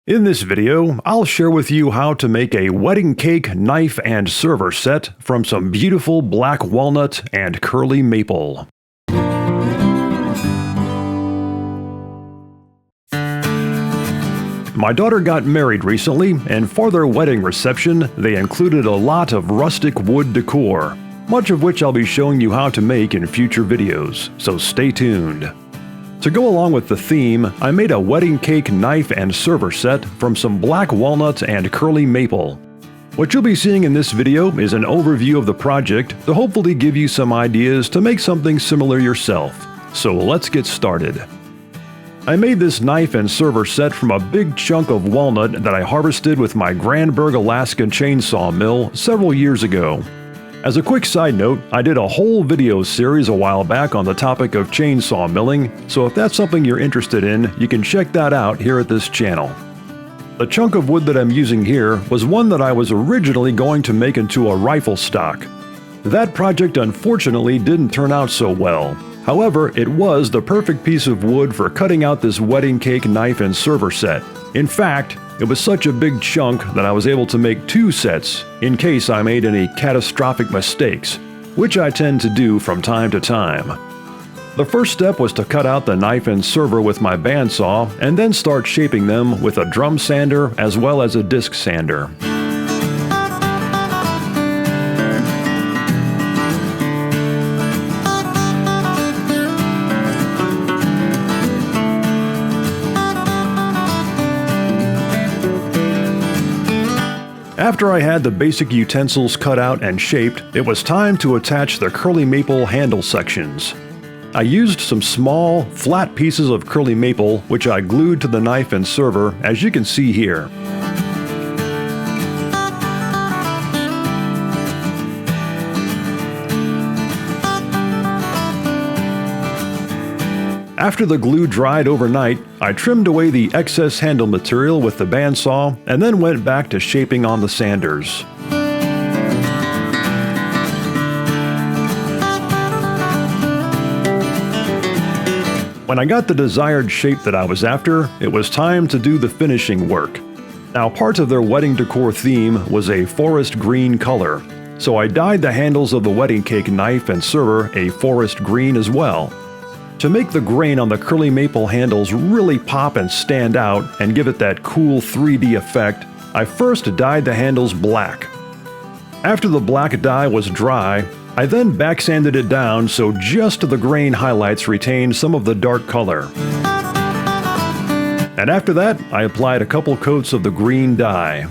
In this video, I'll share with you how to make a wedding cake knife and server set from some beautiful black walnut and curly maple. My daughter got married recently, and for their wedding reception, they included a lot of rustic wood decor, much of which I'll be showing you how to make in future videos, so stay tuned. To go along with the theme, I made a wedding cake knife and server set from some black walnut and curly maple. What you'll be seeing in this video is an overview of the project to hopefully give you some ideas to make something similar yourself. So let's get started. I made this knife and server set from a big chunk of walnut that I harvested with my Granberg, Alaska chainsaw mill several years ago. As a quick side note, I did a whole video series a while back on the topic of chainsaw milling, so if that's something you're interested in, you can check that out here at this channel. The chunk of wood that I'm using here was one that I was originally going to make into a rifle stock. That project unfortunately didn't turn out so well. However, it was the perfect piece of wood for cutting out this wedding cake knife and server set. In fact, it was such a big chunk that I was able to make two sets in case I made any catastrophic mistakes, which I tend to do from time to time. The first step was to cut out the knife and server with my bandsaw and then start shaping them with a drum sander as well as a disc sander. After I had the basic utensils cut out and shaped, it was time to attach the curly maple handle sections. I used some small, flat pieces of curly maple which I glued to the knife and server, as you can see here. After the glue dried overnight, I trimmed away the excess handle material with the bandsaw and then went back to shaping on the sanders. When I got the desired shape that I was after, it was time to do the finishing work. Now, part of their wedding decor theme was a forest green color, so I dyed the handles of the wedding cake knife and server a forest green as well. To make the grain on the curly maple handles really pop and stand out and give it that cool 3D effect, I first dyed the handles black. After the black dye was dry, I then backsanded it down so just the grain highlights retained some of the dark color. And after that, I applied a couple coats of the green dye.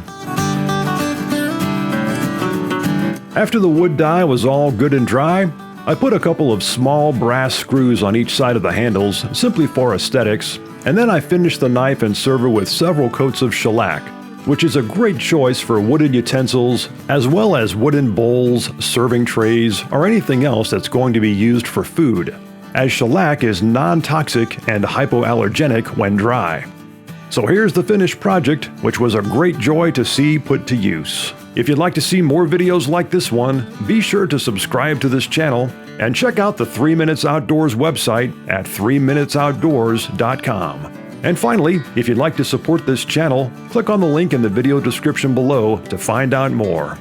After the wood dye was all good and dry, I put a couple of small brass screws on each side of the handles, simply for aesthetics, and then I finished the knife and server with several coats of shellac, which is a great choice for wooden utensils, as well as wooden bowls, serving trays, or anything else that's going to be used for food, as shellac is non-toxic and hypoallergenic when dry. So here's the finished project, which was a great joy to see put to use. If you'd like to see more videos like this one, be sure to subscribe to this channel and check out the 3 Minutes Outdoors website at 3minutesoutdoors.com. And finally, if you'd like to support this channel, click on the link in the video description below to find out more.